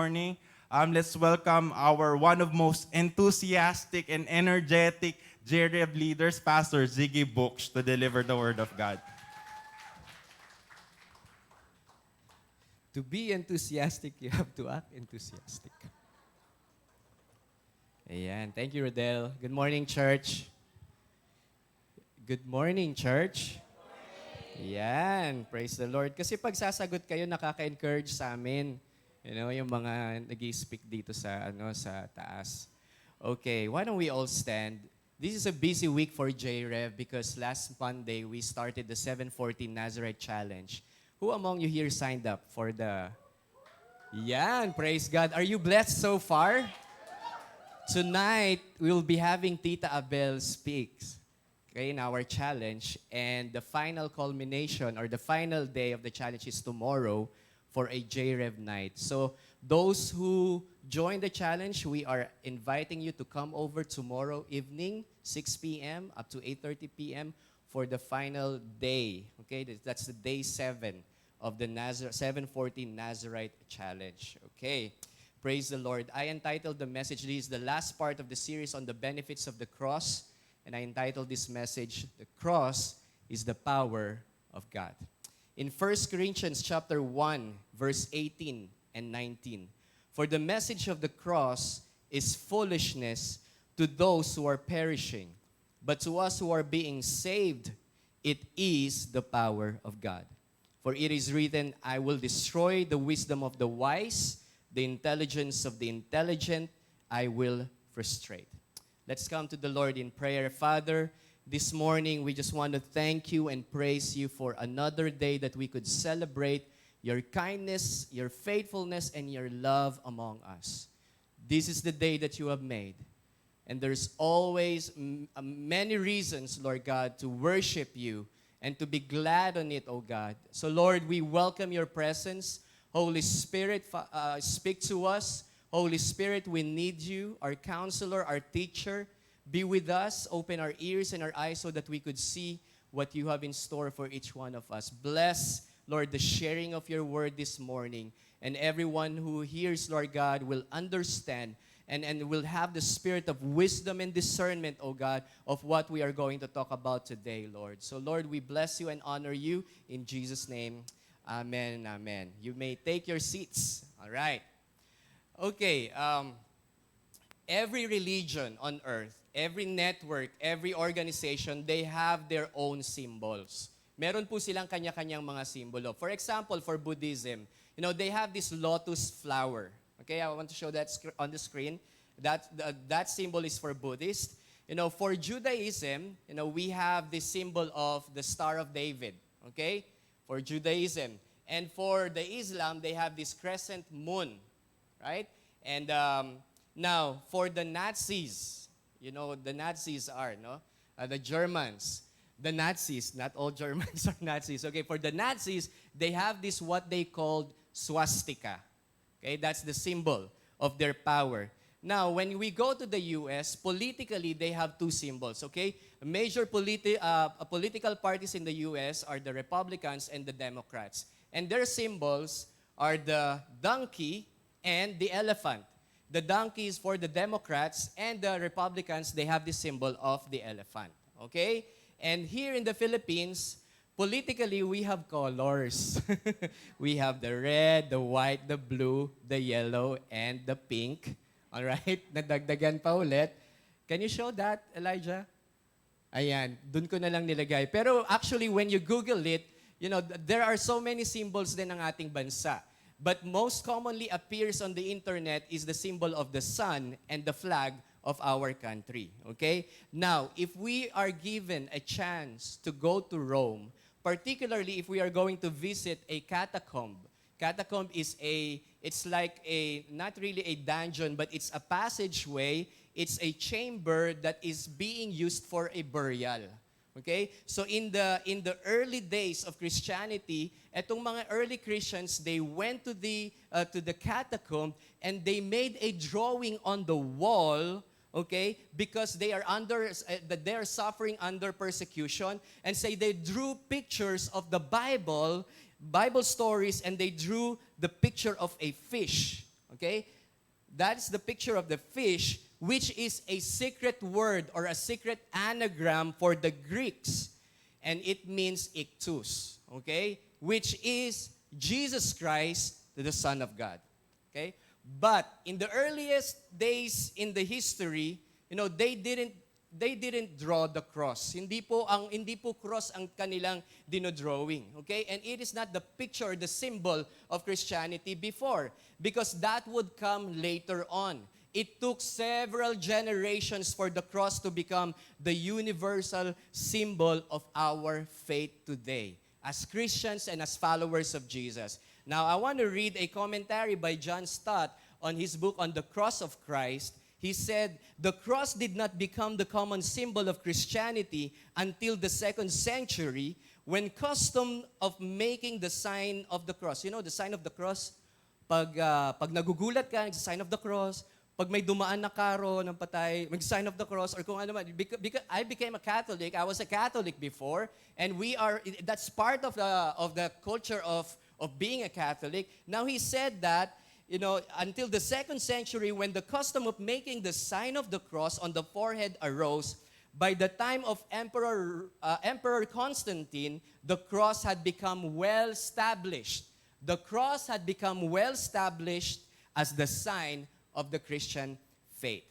morning. Let's welcome our one of most enthusiastic and energetic JREV leaders, Pastor Ziggy Books, to deliver the Word of God. To be enthusiastic, you have to act enthusiastic. Ayan. Thank you, Rodel. Good morning, church. Good morning, church. Ayan. Praise the Lord. Kasi pag sasagot kayo, nakaka-encourage sa amin. You know, yung mga nag-i-speak dito sa taas. Okay, why don't we all stand? This is a busy week for JREV because last Monday we started the 714 Nazareth Challenge. Who among you here signed up for the... Yan, praise God. Are you blessed so far? Tonight, we'll be having Tita Abel speaks, okay, in our challenge. And the final culmination or the final day of the challenge is tomorrow for a JREV night. So those who join the challenge, we are inviting you to come over tomorrow evening, 6 p.m. up to 8:30 p.m. for the final day. Okay, that's the day 7 of the 714 Nazarite Challenge. Okay, praise the Lord. I entitled the message, this is the last part of the series on the benefits of the cross, and I entitled this message, The Cross is the Power of God. In 1 Corinthians chapter 1, verse 18 and 19, for the message of the cross is foolishness to those who are perishing, but to us who are being saved, it is the power of God. For it is written, I will destroy the wisdom of the wise, the intelligence of the intelligent I will frustrate. Let's come to the Lord in prayer. Father, this morning we just want to thank you and praise you for another day that we could celebrate your kindness, your faithfulness, and your love among us. This is the day that you have made. And there's always many reasons, Lord God, to worship you and to be glad on it, oh God. So, Lord, we welcome your presence. Holy Spirit, speak to us. Holy Spirit, we need you, our counselor, our teacher. Be with us. Open our ears and our eyes so that we could see what you have in store for each one of us. Bless, Lord, the sharing of your word this morning. And everyone who hears, Lord God, will understand and will have the spirit of wisdom and discernment, oh God, of what we are going to talk about today, Lord. So, Lord, we bless you and honor you in Jesus' name. Amen and amen. You may take your seats. All right. Okay. Every religion on earth, every network, every organization, they have their own symbols. Meron po silang kanya-kanyang mga simbolo. For example, for Buddhism, they have this lotus flower. Okay, I want to show that on the screen. That symbol is for Buddhist. For Judaism, we have this symbol of the Star of David. Okay, for Judaism. And for the Islam, they have this crescent moon, right? And now, for the Nazis, the Nazis are, the Germans. The Nazis, not all Germans are Nazis. Okay, for the Nazis, they have this what they called swastika. Okay, that's the symbol of their power. Now, when we go to the U.S., politically, they have two symbols, okay? Major political parties in the U.S. are the Republicans and the Democrats. And their symbols are the donkey and the elephant. The donkey is for the Democrats, and the Republicans, they have the symbol of the elephant, okay? And here in the Philippines, politically, we have colors. We have the red, the white, the blue, the yellow, and the pink. All right? Nadagdagan pa ulit. Can you show that, Elijah? Ayan, dun ko na lang nilagay. Pero actually, when you Google it, there are so many symbols din ng ating bansa. But most commonly appears on the internet is the symbol of the sun and the flag of our country. Okay? Now, if we are given a chance to go to Rome, particularly if we are going to visit a catacomb. Catacomb is it's like not really a dungeon, but it's a passageway. It's a chamber that is being used for a burial. Okay? So in the early days of Christianity, etong mga early Christians, they went to the catacomb and they made a drawing on the wall, okay, because they are suffering under persecution, and say they drew pictures of the Bible stories, and they drew the picture of a fish. Okay? That's the picture of the fish, which is a secret word or a secret anagram for the Greeks. And it means ichthus, okay? Which is Jesus Christ, the Son of God. Okay? But in the earliest days in the history, they didn't draw the cross. Hindi po cross ang kanilang dinodrawing. Okay? And it is not the picture, the symbol of Christianity before, because that would come later on. It took several generations for the cross to become the universal symbol of our faith today as Christians and as followers of Jesus. Now, I want to read a commentary by John Stott on his book on the cross of Christ. He said, the cross did not become the common symbol of Christianity until the 2nd century when custom of making the sign of the cross. You know, the sign of the cross? Pag nagugulat ka, sign of the cross. Pag may dumaan na karo ng patay, mag-sign of the cross, or kung ano man. Because I became a Catholic. I was a Catholic before, and that's part of the culture of being a Catholic. Now, he said that, until the 2nd century, when the custom of making the sign of the cross on the forehead arose, by the time of Emperor Constantine, the cross had become well established. The cross had become well established as the sign of the Christian faith.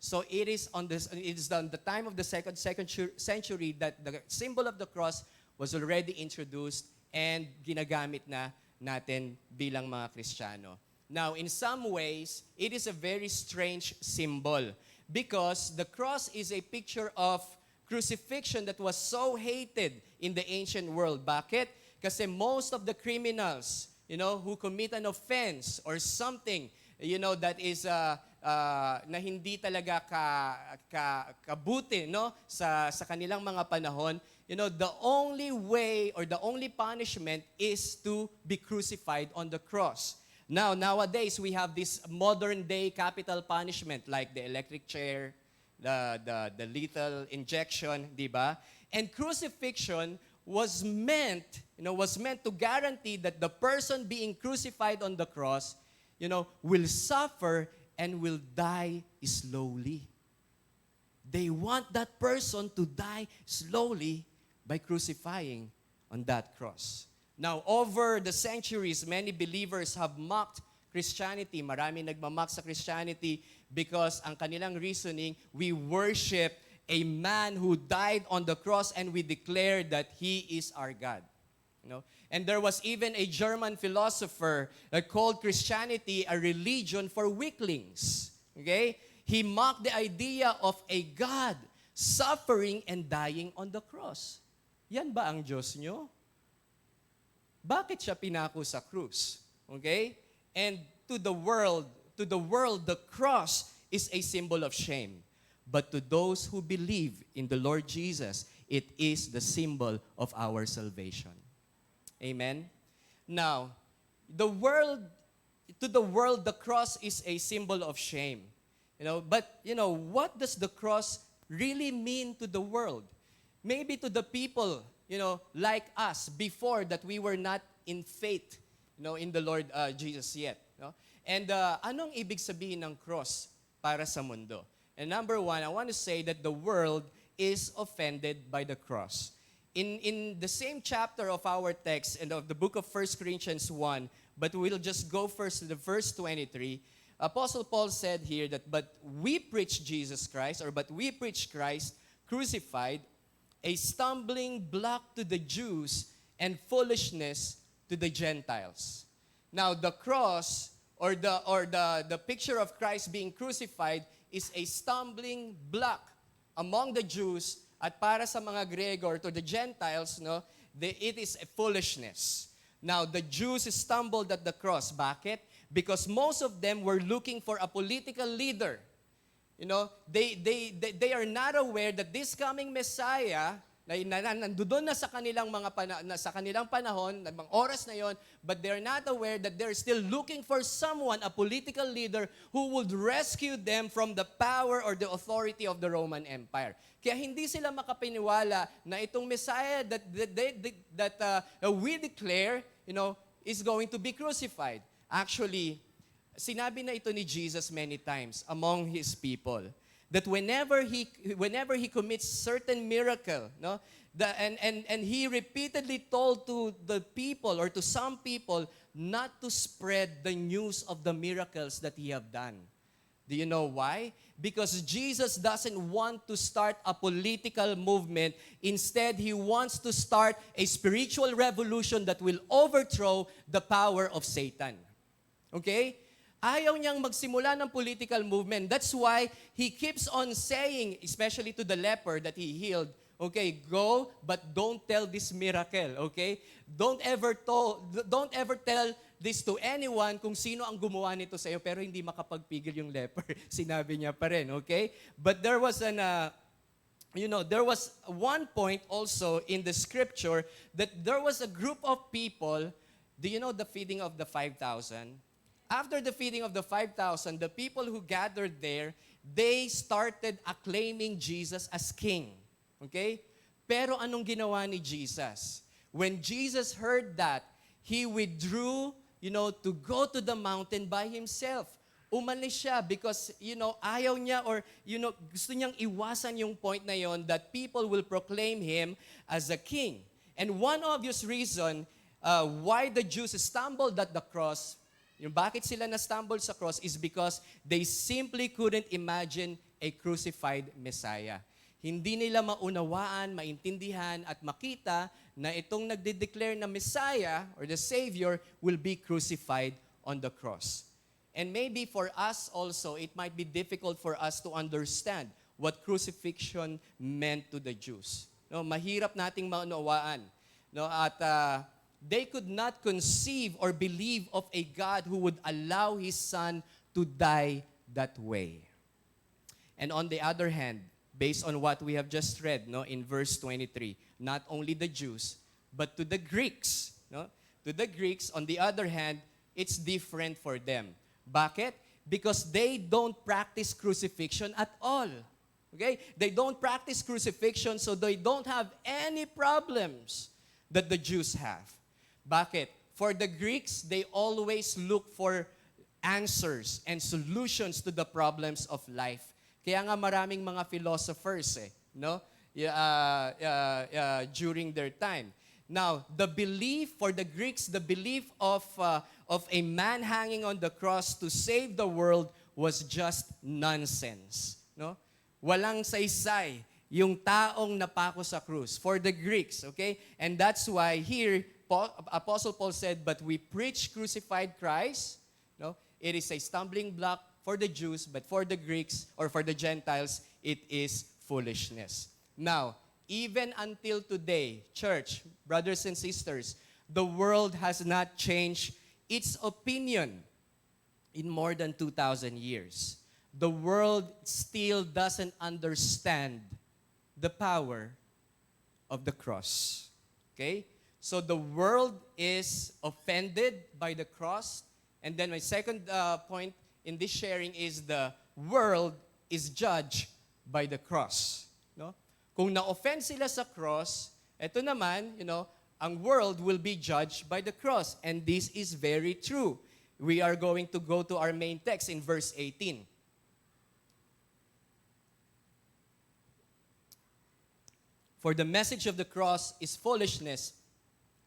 So it is on the time of the second century that the symbol of the cross was already introduced and ginagamit na natin bilang mga Kristiyano. Now, in some ways, it is a very strange symbol because the cross is a picture of crucifixion that was so hated in the ancient world. Bakit? Kasi most of the criminals, who commit an offense or something, that is na hindi talaga kabuti, sa kanilang mga panahon, the only way or the only punishment is to be crucified on the cross. Now, nowadays, we have this modern-day capital punishment like the electric chair, the lethal injection, di ba? And crucifixion was meant to guarantee that the person being crucified on the cross, will suffer and will die slowly. They want that person to die slowly by crucifying on that cross. Now, over the centuries, many believers have mocked Christianity. Marami nagmamock sa Christianity because ang kanilang reasoning, we worship a man who died on the cross and we declare that he is our God. And there was even a German philosopher that called Christianity a religion for weaklings. Okay? He mocked the idea of a God suffering and dying on the cross. Yan ba ang Diyos nyo? Bakit siya pinako sa krus? Okay? And to the world, the cross is a symbol of shame. But to those who believe in the Lord Jesus, it is the symbol of our salvation. Amen? Now, to the world, the cross is a symbol of shame. But what does the cross really mean to the world? Maybe to the people, like us before that we were not in faith, in the Lord Jesus yet. And anong ibig sabihin ng cross para sa mundo? And number one, I want to say that the world is offended by the cross. In the same chapter of our text and of the book of 1 Corinthians 1, but we'll just go first to the verse 23, Apostle Paul said here that, but we preach Christ crucified, a stumbling block to the Jews and foolishness to the Gentiles. Now, the cross or the picture of Christ being crucified is a stumbling block among the Jews at para sa mga Grego or to the Gentiles, it is a foolishness. Now, the Jews stumbled at the cross. Bakit? Because most of them were looking for a political leader. They are not aware that this coming Messiah nandoon na sa kanilang sa kanilang panahon, mga oras na yon, but they're not aware that they're still looking for someone, a political leader, who would rescue them from the power or the authority of the Roman Empire. Kaya hindi sila makapiniwala na itong Messiah that we declare, is going to be crucified. Actually, Sinabi na ito ni Jesus many times among His people that whenever he commits certain miracle, no, and He repeatedly told to the people or to some people not to spread the news of the miracles that He have done. Do you know why? Because Jesus doesn't want to start a political movement. Instead, He wants to start a spiritual revolution that will overthrow the power of Satan. Okay? Ayaw niyang magsimula ng political movement. That's why He keeps on saying, especially to the leper that He healed, okay, go, but don't tell this miracle, okay? Don't ever tell this to anyone kung sino ang gumawa nito sa iyo, pero hindi makapagpigil yung leper. Sinabi niya pa rin, okay? But there was there was one point also in the scripture that there was a group of people. Do you know the feeding of the 5,000? After the feeding of the 5,000, the people who gathered there, they started acclaiming Jesus as king. Okay? Pero anong ginawa ni Jesus? When Jesus heard that, He withdrew, to go to the mountain by Himself. Umalis siya because, ayaw niya or, gusto niyang iwasan yung point na yon that people will proclaim Him as a king. And one obvious reason why the Jews stumbled at the cross, yung bakit sila na-stumble sa cross is because they simply couldn't imagine a crucified Messiah. Hindi nila maunawaan, maintindihan, at makita na itong nagde-declare na Messiah or the Savior will be crucified on the cross. And maybe for us also, it might be difficult for us to understand what crucifixion meant to the Jews. No, mahirap nating maunawaan. No, at they could not conceive or believe of a God who would allow His Son to die that way. And on the other hand, based on what we have just read, in verse 23, not only the Jews, but to the Greeks, to the Greeks, on the other hand, it's different for them. Bakit? Because they don't practice crucifixion at all. Okay? They don't practice crucifixion, so they don't have any problems that the Jews have. Bakit? For the Greeks, they always look for answers and solutions to the problems of life. Kaya nga maraming mga philosophers, during their time. Now, the belief for the Greeks, the belief of a man hanging on the cross to save the world was just nonsense. No? Walang saysay yung taong napako sa krus. For the Greeks, okay? And that's why here, Apostle Paul said, but we preach crucified Christ. No? It is a stumbling block for the Jews, but for the Greeks or for the Gentiles, it is foolishness. Now, even until today, church, brothers and sisters, the world has not changed its opinion in more than 2,000 years. The world still doesn't understand the power of the cross. Okay? So the world is offended by the cross. And then my second point in this sharing is the world is judged by the cross. No? Kung na-offend sila sa cross, eto naman, ang world will be judged by the cross. And this is very true. We are going to go to our main text in verse 18. For the message of the cross is foolishness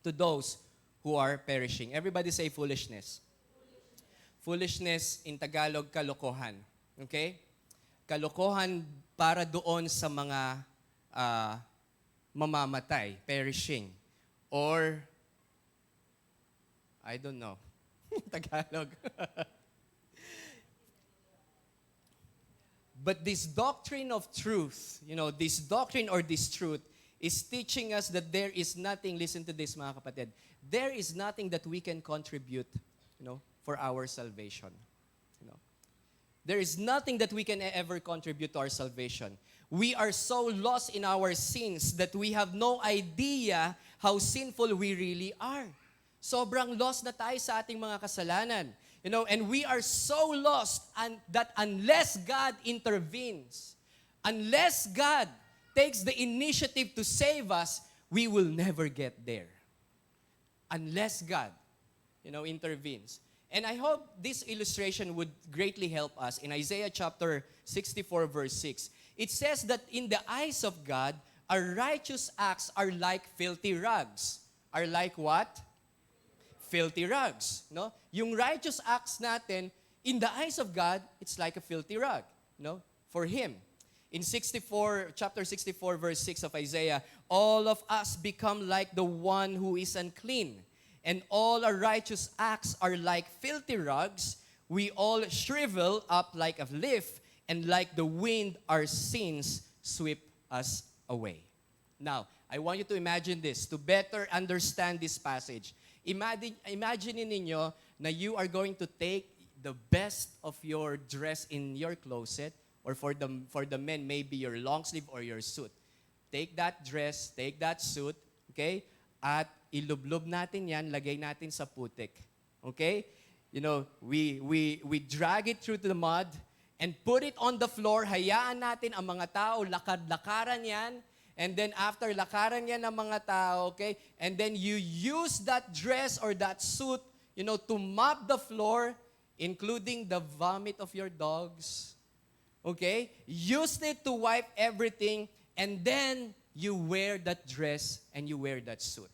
to those who are perishing. Everybody say foolishness. Foolishness in Tagalog, kalokohan. Okay? Kalokohan para doon sa mga mamamatay, perishing. Or, I don't know. Tagalog. But this doctrine of truth, this doctrine or this truth is teaching us that there is nothing, listen to this mga kapatid, there is nothing that we can contribute, for our salvation. There is nothing that we can ever contribute to our salvation. We are so lost in our sins that we have no idea how sinful we really are. Sobrang lost na tayo sa ating mga kasalanan. And we are so lost that unless God intervenes, unless God takes the initiative to save us, we will never get there. Unless God, intervenes. And I hope this illustration would greatly help us in Isaiah chapter 64, verse 6. It says that in the eyes of God, our righteous acts are like filthy rags. Are like what? Filthy rags. No? Yung righteous acts natin, in the eyes of God, it's like a filthy rag. No? For Him. In chapter 64, verse 6 of Isaiah, all of us become like the one who is unclean, and all our righteous acts are like filthy rags. We all shrivel up like a leaf, and like the wind, our sins sweep us away. Now, I want you to imagine this, to better understand this passage. Imagine ninyo na you are going to take the best of your dress in your closet, or for the men, maybe your long sleeve or your suit. Take that dress, take that suit, okay? At ilublob natin yan, lagay natin sa putik. Okay? You know, we drag it through the mud and put it on the floor. Hayaan natin ang mga tao, lakad-lakaran yan. And then after lakaran yan ng mga tao, okay? And then you use that dress or that suit, you know, to mop the floor, including the vomit of your dogs. Okay? Use it to wipe everything, and then you wear that dress and you wear that suit.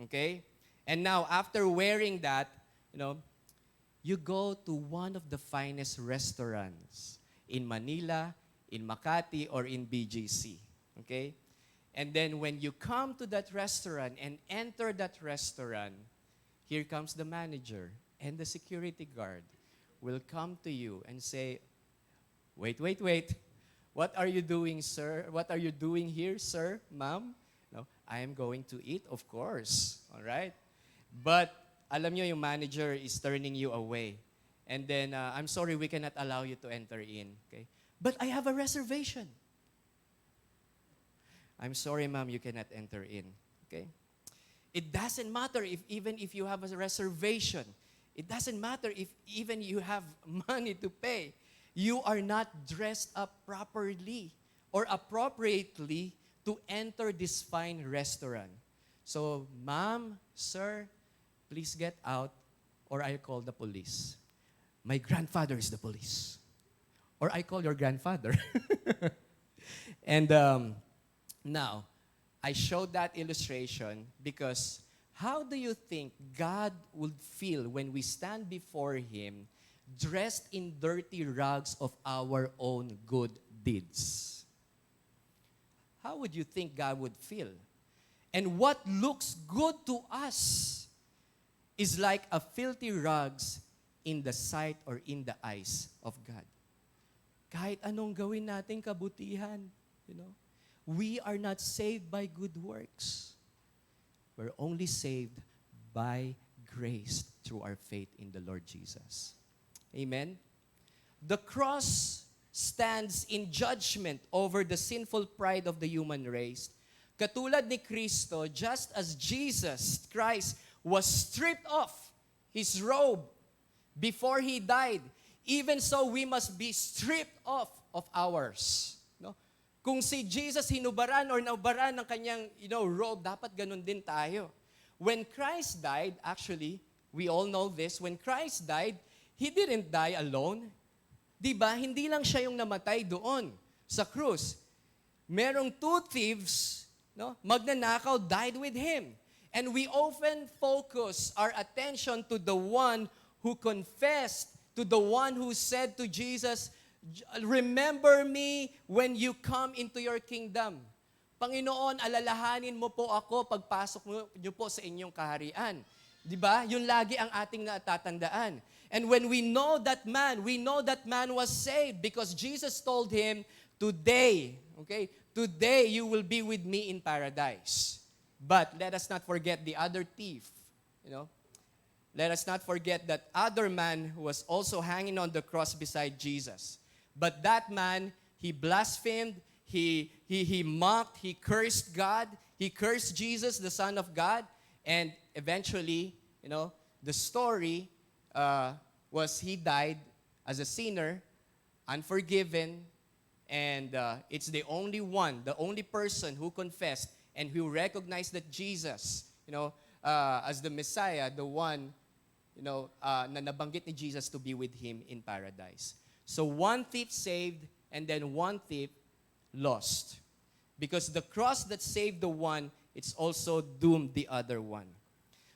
Okay? And now, after wearing that, you know, you go to one of the finest restaurants in Manila, in Makati, or in BGC. Okay? And then when you come to that restaurant and enter that restaurant, here comes the manager and the security guard will come to you and say, wait. What are you doing, sir? What are you doing here, sir, ma'am? No, I am going to eat, of course. All right? But alam nyo, yung manager is turning you away. And then, I'm sorry, we cannot allow you to enter in. Okay? But I have a reservation. I'm sorry, ma'am, you cannot enter in. Okay? It doesn't matter even if you have a reservation. It doesn't matter if even you have money to pay. You are not dressed up properly or appropriately to enter this fine restaurant. So, ma'am, sir, please get out or I'll call the police. My grandfather is the police. Or I call your grandfather. And now, I showed that illustration because how do you think God would feel when we stand before Him dressed in dirty rags of our own good deeds? How would you think God would feel? And what looks good to us is like a filthy rags in the sight or in the eyes of God. Kahit anong gawin natin kabutihan, you know, we are not saved by good works. We're only saved by grace through our faith in the Lord Jesus. Amen? The cross stands in judgment over the sinful pride of the human race. Katulad ni Kristo, just as Jesus Christ was stripped off His robe before He died, even so we must be stripped off of ours. No? Kung si Jesus hinubaran or naubaran ng kanyang robe, dapat ganun din tayo. When Christ died, actually, we all know this, when Christ died, He didn't die alone. Diba? Hindi lang siya yung namatay doon sa krus. Merong two thieves, no? Magnanakaw died with Him. And we often focus our attention to the one who confessed, to the one who said to Jesus, remember me when you come into your kingdom. Panginoon, alalahanin mo po ako pagpasok niyo po sa inyong kaharian. Diba? Yun lagi ang ating natatandaan. And when we know that man was saved because Jesus told him, today you will be with me in paradise. But let us not forget the other thief, Let us not forget that other man who was also hanging on the cross beside Jesus. But that man, he blasphemed, he mocked, he cursed God, he cursed Jesus, the Son of God, and eventually, the story was he died as a sinner, unforgiven, and it's the only person who confessed and who recognized that Jesus, as the Messiah, the one, na nabanggit ni Jesus to be with Him in paradise. So one thief saved, and then one thief lost. Because the cross that saved the one, it's also doomed the other one.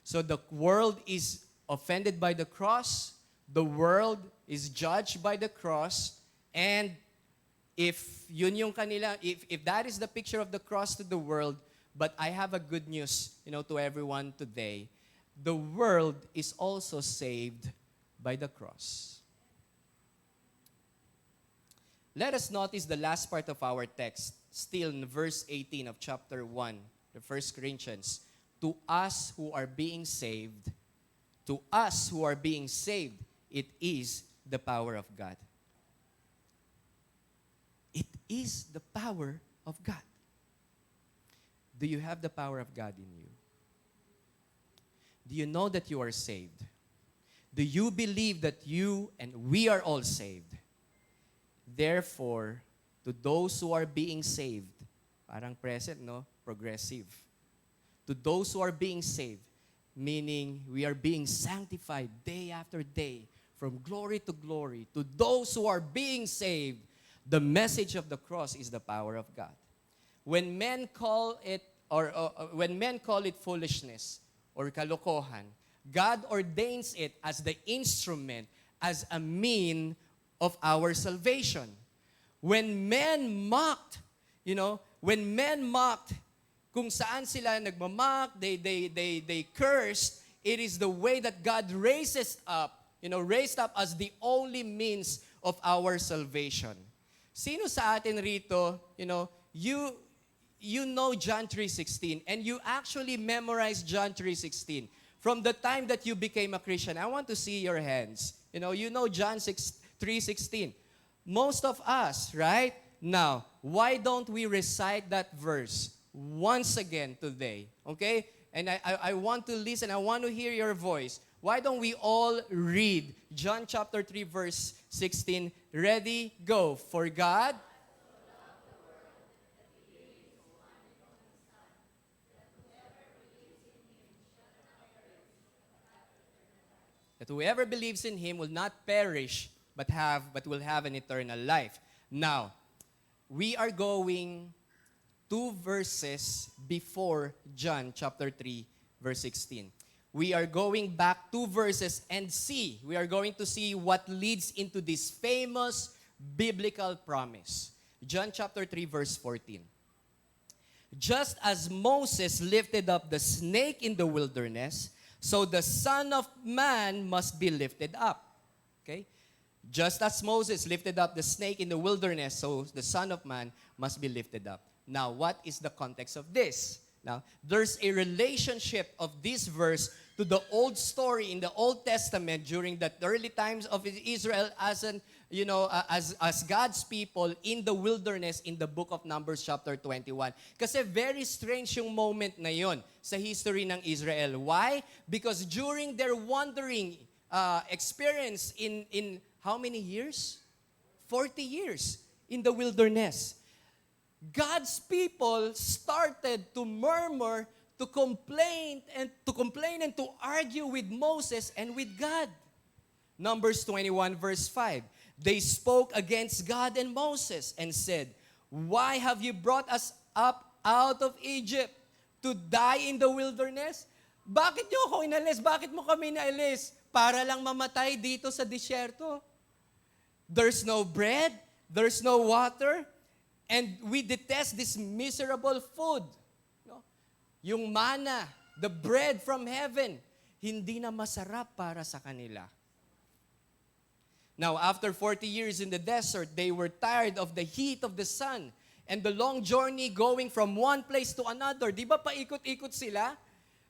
So the world is offended by the cross, the world is judged by the cross, and if that is the picture of the cross to the world, but I have a good news, to everyone today. The world is also saved by the cross. Let us notice the last part of our text, still in verse 18 of chapter 1, the 1 Corinthians. To us who are being saved, it is the power of God. It is the power of God. Do you have the power of God in you? Do you know that you are saved? Do you believe that you and we are all saved? Therefore, to those who are being saved, parang present, no? Progressive. To those who are being saved, meaning we are being sanctified day after day, from glory to glory. To those who are being saved, the message of the cross is the power of God. When men call it foolishness or kalokohan, God ordains it as the instrument, as a mean of our salvation. When men mocked, kung saan sila nagmamock, they cursed, it is the way that God raised up as the only means of our salvation. Sino sa atin rito, you know John 3:16, and you actually memorized John 3:16 from the time that you became a Christian? I want to see your hands. You know John 3:16. Most of us, right? Now, why don't we recite that verse once again today? Okay? And I want to listen. I want to hear your voice. Why don't we all read John chapter 3, verse 16? Ready? Go. For God that whoever believes in Him will not perish, but will have an eternal life. Now, we are going 2 verses before John chapter 3, verse 16. We are going back 2 verses and we are going to see what leads into this famous biblical promise. John chapter 3, verse 14. Just as Moses lifted up the snake in the wilderness, so the Son of Man must be lifted up. Okay? Just as Moses lifted up the snake in the wilderness, so the Son of Man must be lifted up. Now, what is the context of this? Now, there's a relationship of this verse to the old story in the Old Testament during the early times of Israel as God's people in the wilderness in the book of Numbers chapter 21. Kasi very strange yung moment na yon sa history ng Israel. Why? Because during their wandering experience in how many years? 40 years in the wilderness. God's people started to murmur, to complain and to argue with Moses and with God. Numbers 21 verse 5. They spoke against God and Moses and said, "Why have you brought us up out of Egypt to die in the wilderness?" Bakit niyo ako inalis? Bakit mo kami nailis? Para lang mamatay dito sa disyerto. There's no bread, there's no water, and we detest this miserable food. No? Yung manna, the bread from heaven, hindi na masarap para sa kanila. Now, after 40 years in the desert, they were tired of the heat of the sun and the long journey going from one place to another. Di ba paikot-ikot sila?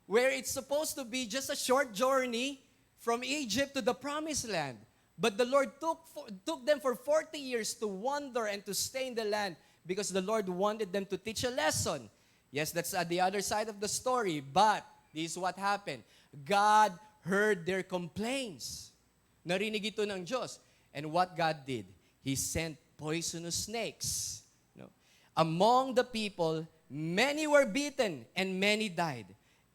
Where it's supposed to be just a short journey from Egypt to the promised land. But the Lord took them for 40 years to wander and to stay in the land because the Lord wanted them to teach a lesson. Yes, that's at the other side of the story. But this is what happened. God heard their complaints. Narinig ito ng Diyos. And what God did, He sent poisonous snakes. Among the people, many were beaten and many died.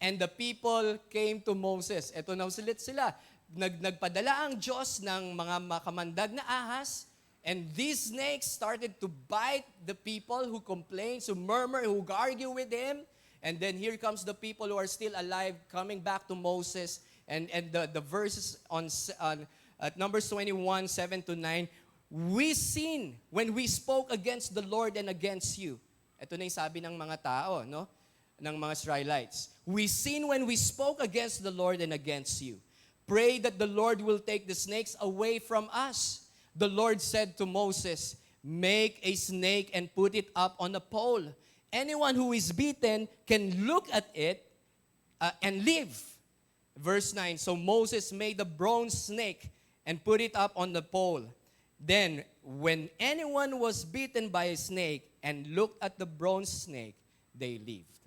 And the people came to Moses. Ito na ulit sila. nagpadala ang Diyos ng mga makamandag na ahas, and these snakes started to bite the people who complain, who murmur, who argue with him. And then here comes the people who are still alive coming back to Moses. And the verses at Numbers 21, 7 to 9, we sin when we spoke against the Lord and against you. Ito na yung sabi ng mga tao, no? Ng mga Israelites. We sin when we spoke against the Lord and against you. Pray that the Lord will take the snakes away from us. The Lord said to Moses, make a snake and put it up on a pole. Anyone who is beaten can look at it and live. Verse 9, so Moses made a bronze snake and put it up on the pole. Then, when anyone was beaten by a snake and looked at the bronze snake, they lived.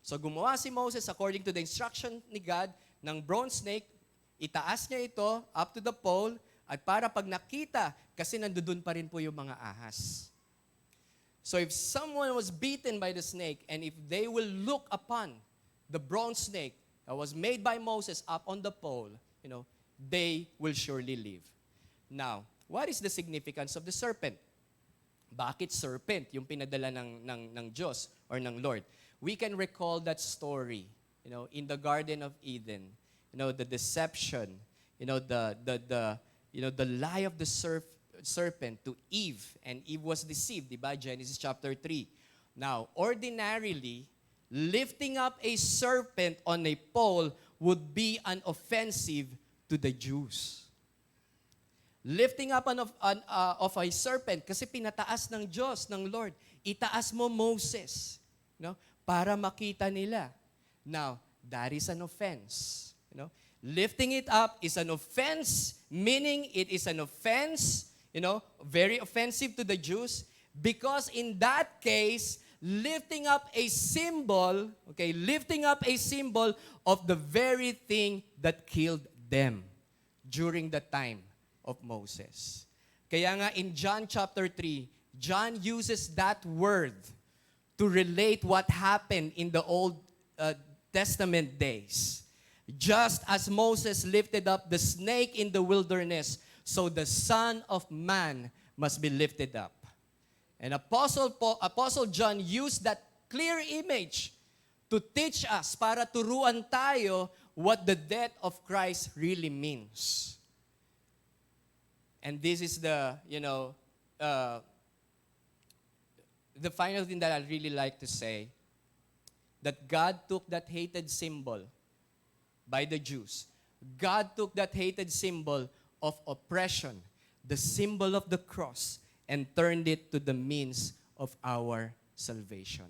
So gumawa si Moses according to the instruction ni God ng bronze snake, itaas niya ito up to the pole, at para pag nakita, kasi nandoon pa rin po yung mga ahas. So if someone was beaten by the snake, and if they will look upon the bronze snake that was made by Moses up on the pole, they will surely live. Now, what is the significance of the serpent? Bakit serpent yung pinadala ng Diyos or ng Lord? We can recall that story, in the Garden of Eden, the deception, the lie of the serpent to Eve, and Eve was deceived, diba? Genesis chapter 3. Now, ordinarily, lifting up a serpent on a pole would be an offensive to the Jews. Lifting up of a serpent, kasi pinataas ng Diyos, ng Lord, itaas mo Moses, para makita nila. Now, that is an offense. Lifting it up is an offense, meaning it is an offense, very offensive to the Jews, because in that case, lifting up a symbol of the very thing that killed them during the time of Moses. Kaya nga in John chapter 3, John uses that word to relate what happened in the Old Testament days. Just as Moses lifted up the snake in the wilderness, so the Son of Man must be lifted up. And Apostle John used that clear image to teach us, para turuan tayo what the death of Christ really means. And this is the final thing that I'd really like to say, that God took that hated symbol by the Jews. God took that hated symbol of oppression, the symbol of the cross, and turned it to the means of our salvation.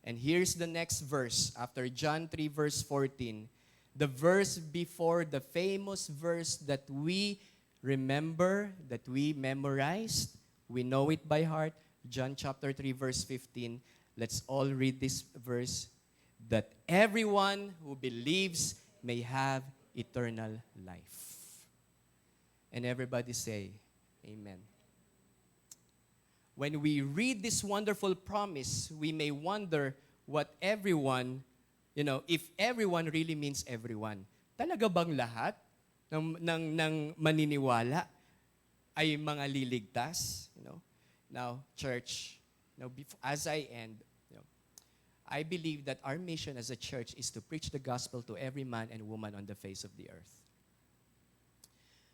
And here's the next verse after John 3 verse 14, the verse before the famous verse that we remember, that we memorized, we know it by heart, John chapter 3 verse 15. Let's all read this verse, that everyone who believes may have eternal life. And everybody say, amen. When we read this wonderful promise, we may wonder what everyone, if everyone really means everyone. Talaga bang lahat ng maniniwala ay mga liligtas? Now, church, as I end, I believe that our mission as a church is to preach the gospel to every man and woman on the face of the earth.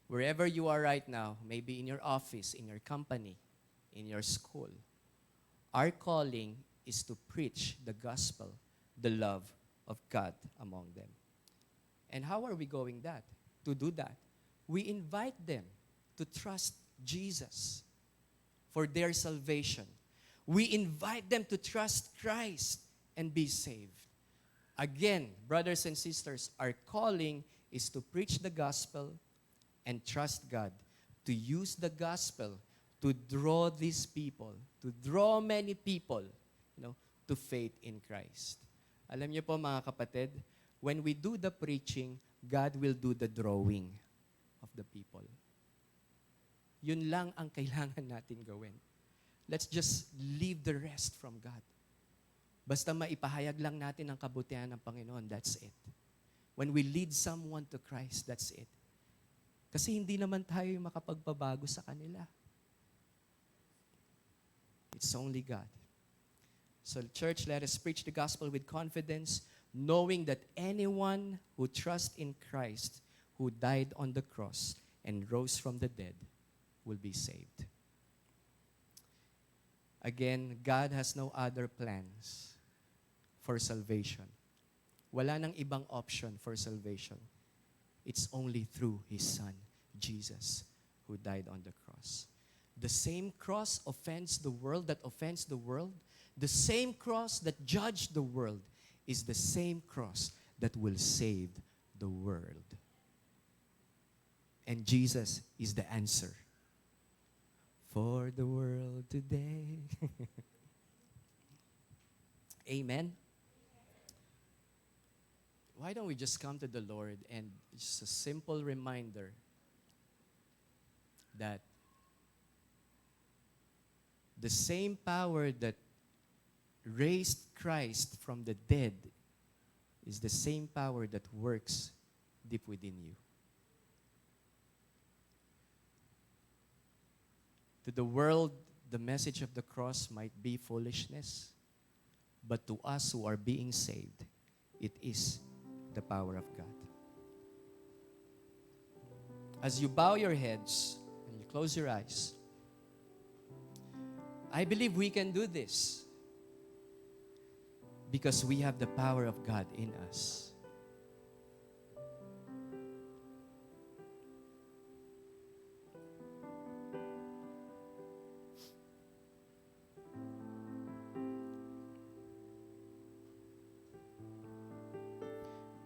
Wherever you are right now, maybe in your office, in your company, in your school, our calling is to preach the gospel, the love of God among them. And how are we going to do that? We invite them to trust Jesus for their salvation. We invite them to trust Christ and be saved. Again, brothers and sisters, our calling is to preach the gospel and trust God, to use the gospel to draw these people, to draw many people, to faith in Christ. Alam niyo po mga kapatid, when we do the preaching, God will do the drawing of the people. Yun lang ang kailangan natin gawin. Let's just leave the rest from God. Basta maipahayag lang natin ang kabutihan ng Panginoon, that's it. When we lead someone to Christ, that's it. Kasi hindi naman tayo yung makapagpabago sa kanila. It's only God. So church, let us preach the gospel with confidence, knowing that anyone who trusts in Christ, who died on the cross and rose from the dead, will be saved. Again, God has no other plans for salvation. Wala nang ibang option for salvation. It's only through His Son, Jesus, who died on the cross. The same cross offends the world that offends the world. The same cross that judged the world is the same cross that will save the world. And Jesus is the answer for the world today. Amen. Why don't we just come to the Lord and just a simple reminder that the same power that raised Christ from the dead is the same power that works deep within you. To the world, the message of the cross might be foolishness, but to us who are being saved, it is the power of God. As you bow your heads and you close your eyes, I believe we can do this because we have the power of God in us.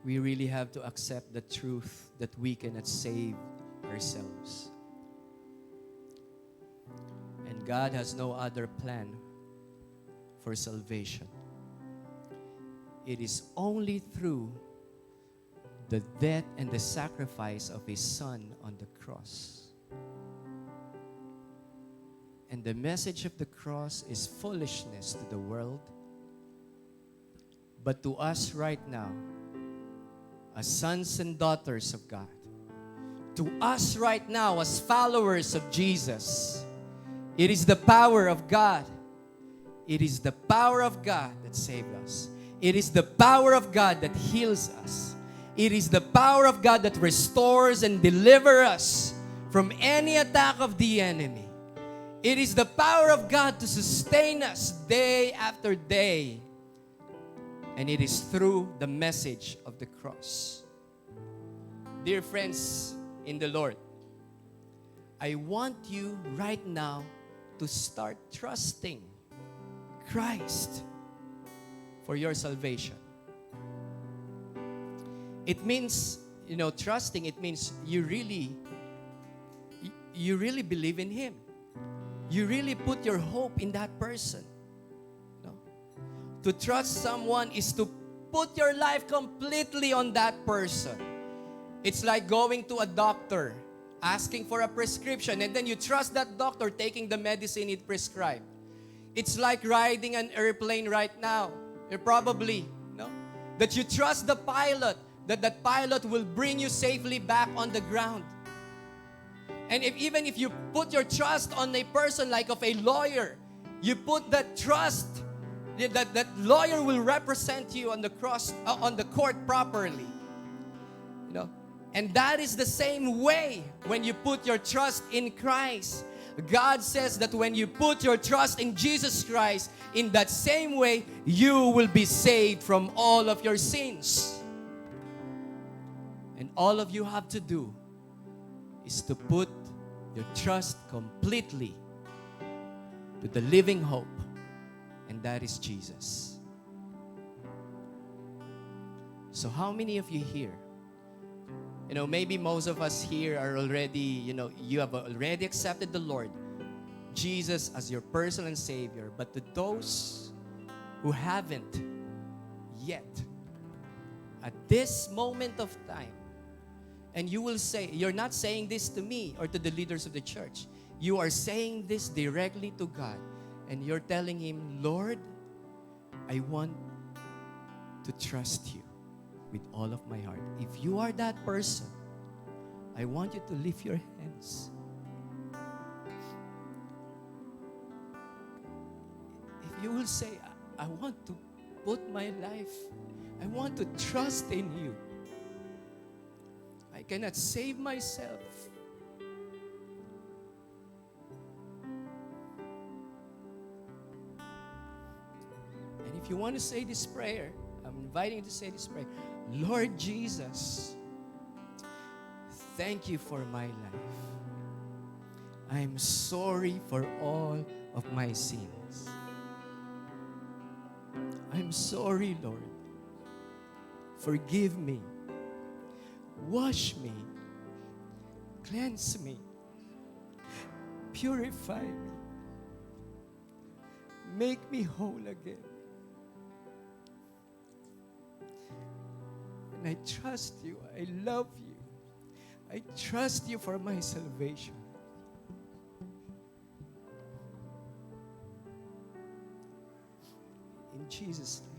We really have to accept the truth that we cannot save ourselves. And God has no other plan for salvation. It is only through the death and the sacrifice of His Son on the cross. And the message of the cross is foolishness to the world. But to us right now, as sons and daughters of God, to us right now as followers of Jesus, it is the power of God. It is the power of God that saved us. It is the power of God that heals us. It is the power of God that restores and delivers us from any attack of the enemy. It is the power of God to sustain us day after day. And it is through the message of the cross. Dear friends in the Lord, I want you right now to start trusting Christ for your salvation. It means, trusting, it means you really believe in Him. You really put your hope in that person. To trust someone is to put your life completely on that person. It's like going to a doctor, asking for a prescription, and then you trust that doctor taking the medicine it prescribed. It's like riding an airplane right now. You're probably, that you trust the pilot, that pilot will bring you safely back on the ground. And even if you put your trust on a person like of a lawyer, you put that trust that lawyer will represent you on the court properly. And that is the same way when you put your trust in Christ. God says that when you put your trust in Jesus Christ, in that same way, you will be saved from all of your sins. And all of you have to do is to put your trust completely to the living hope, and that is Jesus. So how many of you here, maybe most of us here are already, you have already accepted the Lord Jesus as your personal Savior. But to those who haven't yet, at this moment of time, and you will say, you're not saying this to me or to the leaders of the church. You are saying this directly to God. And you're telling Him, Lord, I want to trust You. with all of my heart. If you are that person, I want you to lift your hands. If you will say, I want to put my life, I want to trust in you. I cannot save myself. And if you want to say this prayer, I'm inviting you to say this prayer. Lord Jesus, thank you for my life. I'm sorry for all of my sins. I'm sorry, Lord. Forgive me. Wash me. Cleanse me. Purify me. Make me whole again. And I trust you. I love you. I trust you for my salvation. In Jesus' name.